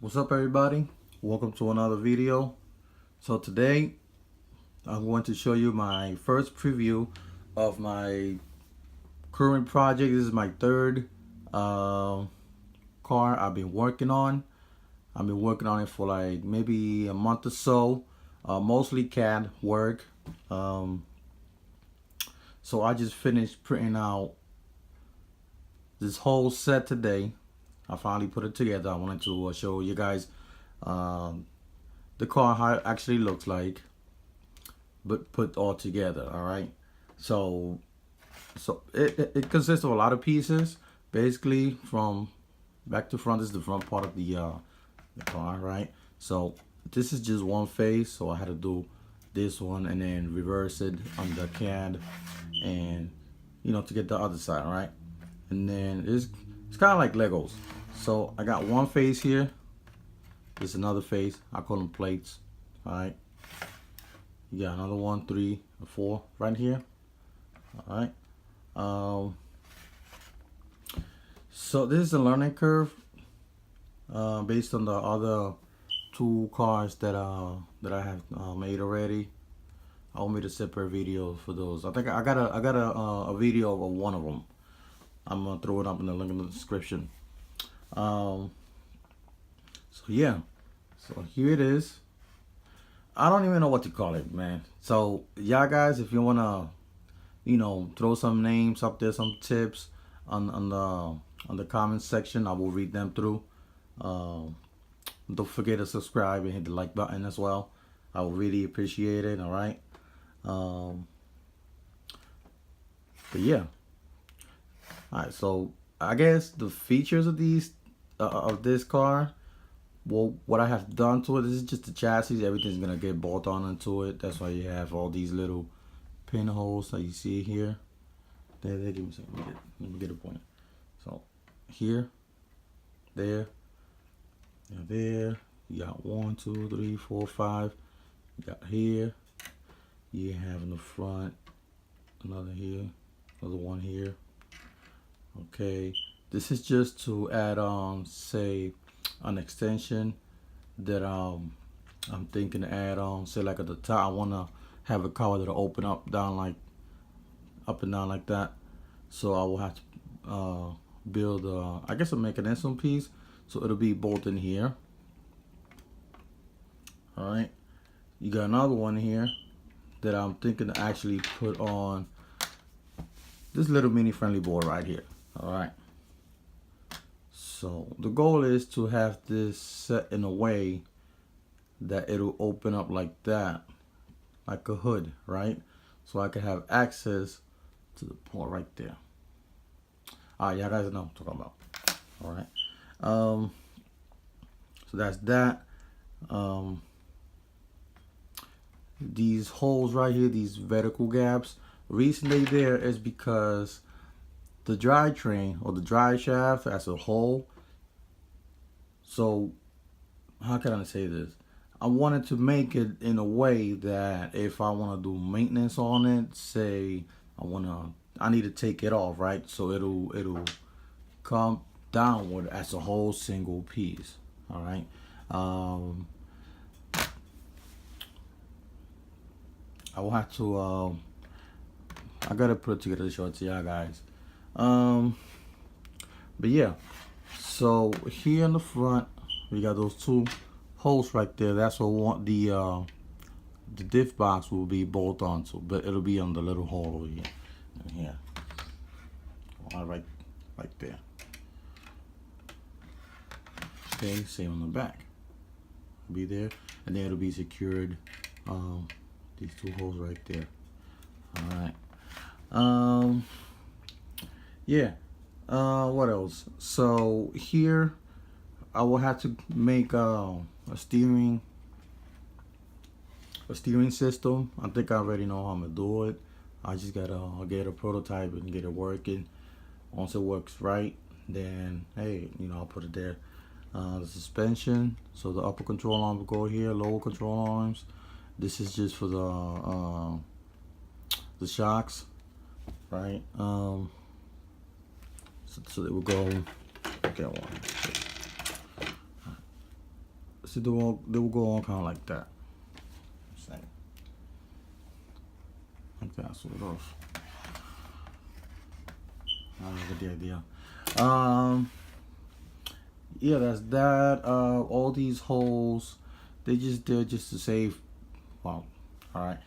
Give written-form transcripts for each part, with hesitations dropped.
What's up, everybody? Welcome to another video. So today I'm going to show you my first preview of my current project. This is my third car I've been working on. I've been working on it for like maybe a month or so, mostly CAD work. So I just finished printing out this whole set today. I finally put it together. I wanted to show you guys the car, how it actually looks like, but put all together. All right, so it consists of a lot of pieces. Basically, from back to front is the front part of the car, right? So this is just one face, so I had to do this one and then reverse it on the CAD, and to get the other side, right? And then it's kind of like Legos. So I got one face here. There's another face. I call them plates. All right. You got another 1, 3, 4 right here. All right. So this is a learning curve based on the other two cars that I have made already. I'll make a separate video for those. I think I got a video of one of them. I'm gonna throw it up in the link in the description. So yeah, so here it is. I don't even know what to call it, man. So yeah, guys, if you wanna, throw some names up there, some tips on the comment section, I will read them through. Don't forget to subscribe and hit the like button as well. I will really appreciate it. All right. But yeah. Alright, so I guess the features of these of this car, well, what I have done to it, this is just the chassis. Everything's gonna get bolted on into it. That's why you have all these little pinholes that you see here. There, give me a second. Let me get a point. So here, there, there. You got 1, 2, 3, 4, 5. You got here. You have in the front another here, another one here. Okay, this is just to add on, say, an extension that I'm thinking to add on. Say like at the top, I wanna have a car that'll open up and down like that. So I will have to build I guess a mechanism piece, so it'll be bolted in here. All right, you got another one here that I'm thinking to actually put on this little mini friendly board right here. All right, so the goal is to have this set in a way that it'll open up like that, like a hood, right? So I can have access to the port right there. All right, y'all guys know what I'm talking about. All right, so that's that. These holes right here, these vertical gaps, the reason they there is because the drivetrain or the drive shaft as a whole. So how can I say this? I wanted to make it in a way that if I want to do maintenance on it, say I need to take it off, right? So it'll come downward as a whole single piece. All right. I will have to I gotta put it together to show it to y'all guys. But yeah, so here in the front we got those two holes right there. That's what the diff box will be bolted onto, but it'll be on the little hole over here. Yeah, all right there. Okay, same on the back. It'll be there, and then it'll be secured. These two holes right there. All right. Yeah. What else? So here I will have to make a steering system. I think I already know how I'm gonna do it. I just gotta get a prototype and get it working. Once it works right, then hey, I'll put it there. The suspension, so the upper control arm will go here, lower control arms. This is just for the shocks, right? So it will go. Okay, one. So they will go on kind of like that. Same. Like that, sort of. I get the idea. Yeah, that's that. All these holes, they're just to save. Well, all right.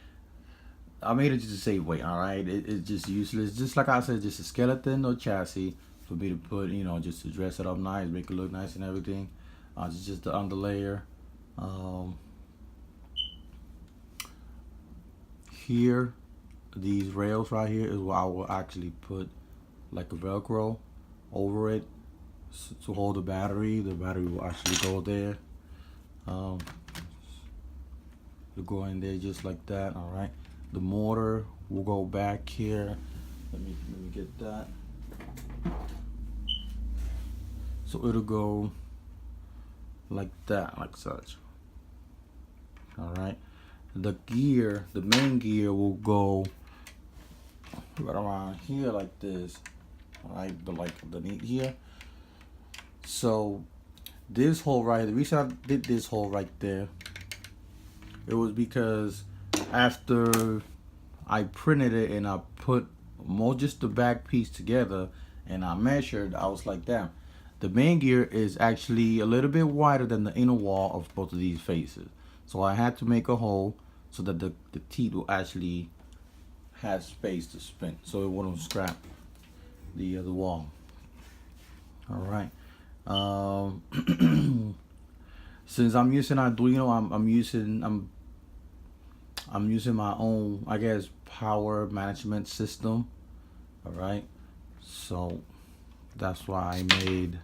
I made it just to save weight. All right, it's just useless. Just like I said, just a skeleton or chassis for me to put, you know, just to dress it up nice, make it look nice and everything. Just the underlayer. Here, these rails right here is where I will actually put like a Velcro over it to hold the battery. The battery will actually go there. It'll go in there just like that. All right. The motor will go back here. Let me get that. So it'll go like that, like such. All right. The gear, the main gear will go right around here like this. All right, but like underneath here. So this hole right here, the reason I did this hole right there, it was because after I printed it and I put just the back piece together and I measured, I was like, damn, the main gear is actually a little bit wider than the inner wall of both of these faces. So I had to make a hole so that the teeth will actually have space to spin, so it wouldn't scrap the wall. All right. Since I'm using Arduino, I'm using my own, I guess, power management system. All right. So that's why I made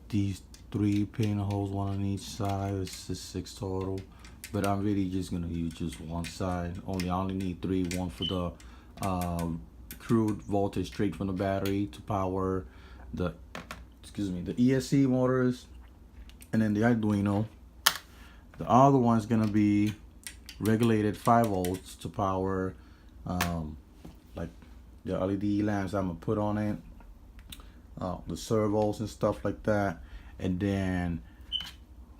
these 3 pinholes, one on each side. It's just 6 total. But I'm really just gonna use just one side. I only need 3. One for the crude voltage straight from the battery to power the ESC motors, and then the Arduino. The other one's gonna be regulated 5 volts to power like the LED lamps I'm gonna put on it, the servos and stuff like that, and then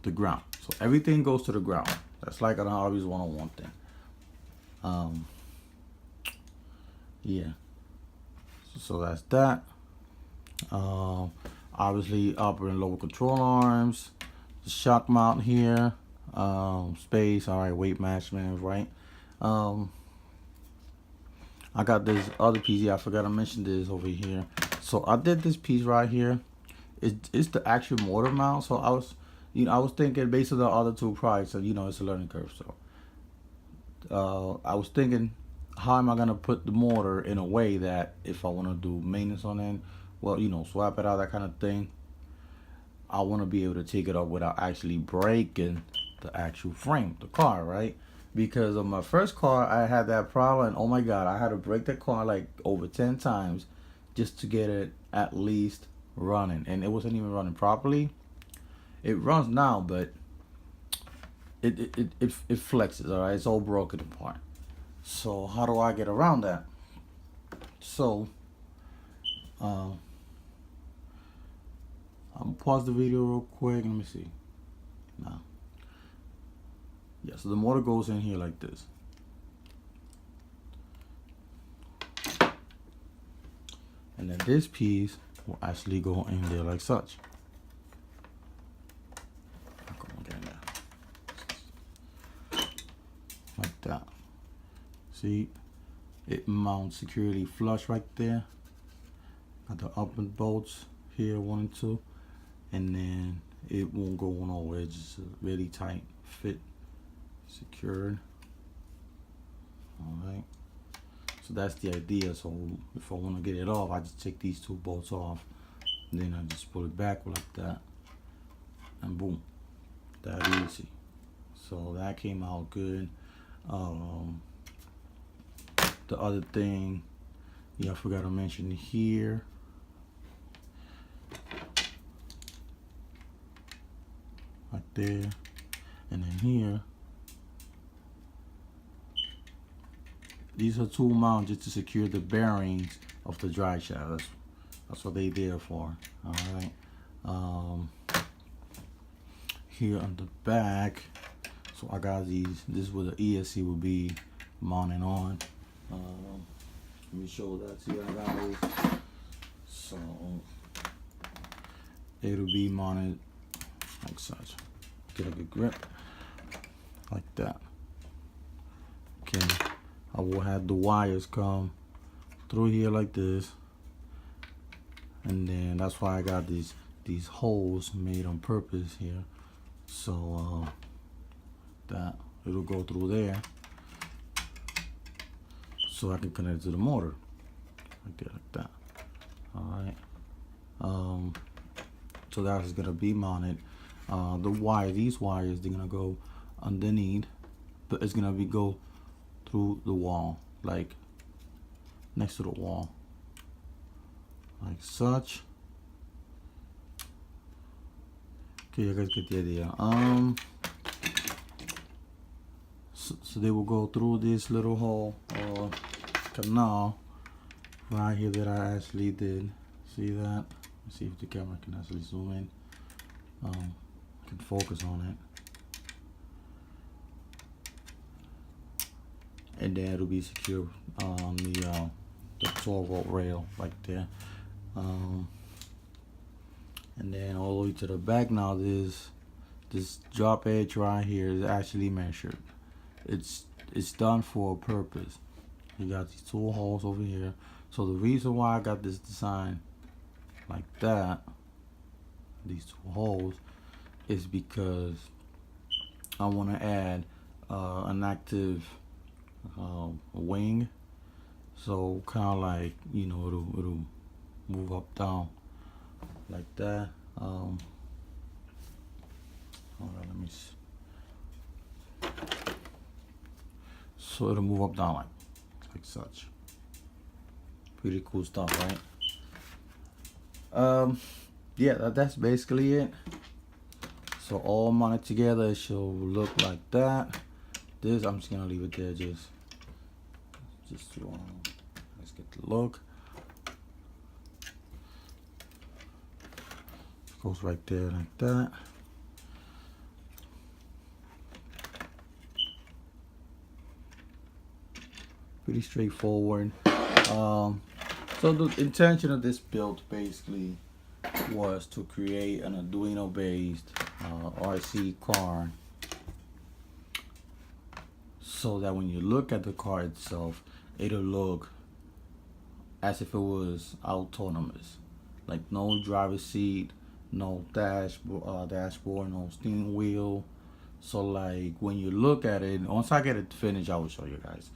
the ground. So everything goes to the ground. That's like an obvious one-on-one thing. Yeah. So that's that. Obviously upper and lower control arms, the shock mount here, space, all right, weight management, right. I got this other piece here, I forgot to mention this over here. So I did this piece right here. It's the actual motor mount. So I was thinking based on the other 2 products, so it's a learning curve. So I was thinking, how am I gonna put the motor in a way that if I want to do maintenance on it, well, swap it out, that kind of thing, I want to be able to take it up without actually breaking the actual frame, the car, right? Because on my first car, I had that problem, and oh my God, I had to break the car like over 10 times just to get it at least running, and it wasn't even running properly. It runs now, but it flexes, all right? It's all broken apart. So how do I get around that? So I'm gonna pause the video real quick. Let me see. Now, yeah. So the motor goes in here like this, and then this piece will actually go in there like such. Like that. See, it mounts securely flush right there. Got the upper bolts here, 1 and 2, and then it won't go nowhere. It's just a really tight fit, secured. All right. So that's the idea. So if I want to get it off, I just take these 2 bolts off, and then I just pull it back like that, and boom, that easy. So that came out good. The other thing, yeah, I forgot to mention here. Right there, and then here. These are 2 mounts just to secure the bearings of the drive shaft. That's what they there for. All right. here on the back. So I got these. This is where the ESC will be mounted on. Let me show that to you guys. So it'll be mounted like such. Get a good grip like that. Okay, I will have the wires come through here like this, and then that's why I got these holes made on purpose here, so that it'll go through there, so I can connect it to the motor like that. All right. So that is gonna be mounted. These wires, they're gonna go underneath, but it's gonna go through the wall, like next to the wall, like such. Okay, you guys get the idea. So they will go through this little hole or canal right here that I actually did. See that? Let's see if the camera can actually zoom in. Can focus on it, and then it'll be secure on the 12-volt rail right there. And then all the way to the back now, this drop edge right here is actually measured. It's done for a purpose. You got these two holes over here. So the reason why I got this design like that, these two holes, is because I want to add an active wing. So kind of like, you know, it'll move up down like that. Hold on, let me see. So it'll move up down like such. Pretty cool stuff, right? Yeah, that's basically it. So all mounted together, it should look like that. This, I'm just gonna leave it there, just to let's get the look. It goes right there like that. Pretty straightforward. So the intention of this build basically was to create an Arduino based RC car, so that when you look at the car itself, it'll look as if it was autonomous, like no driver's seat, no dashboard, no steering wheel. So like when you look at it, once I get it finished, I will show you guys.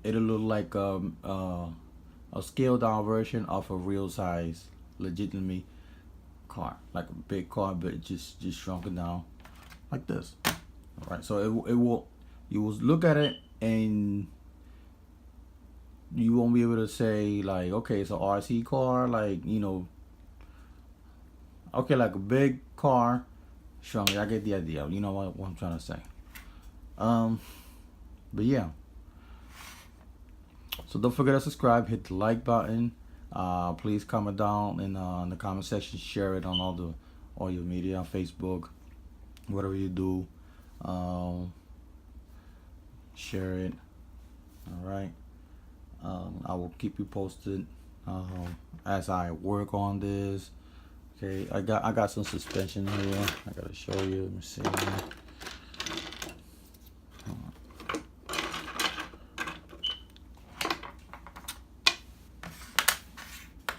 It'll look like a scaled down version of a real size, legitimate car, like a big car, but just shrunken down like this. All right, so you will look at it and you won't be able to say like, okay, it's an RC car, like, you know, okay, like a big car shrunk. I get the idea. You know what I'm trying to say. But yeah. So don't forget to subscribe, hit the like button. Please comment down in the comment section, share it on all your media, Facebook, whatever you do. Share it. All right. I will keep you posted as I work on this. Okay, I got some suspension here. I gotta show you. Let me see.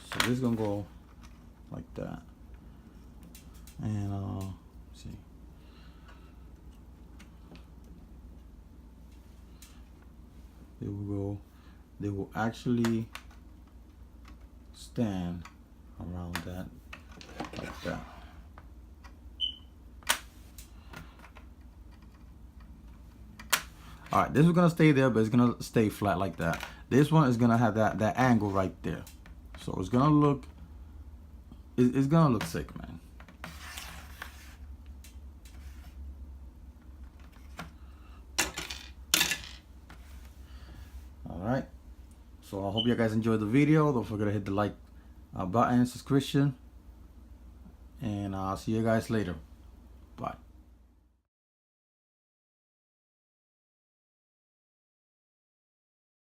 So this is gonna go like that, and let's see. They will actually stand around that like that. All right, this is gonna stay there, but it's gonna stay flat like that. This one is gonna have that angle right there, so it's gonna look sick, man. All right, so I hope you guys enjoyed the video. Don't forget to hit the like button, subscription, and I'll see you guys later. Bye.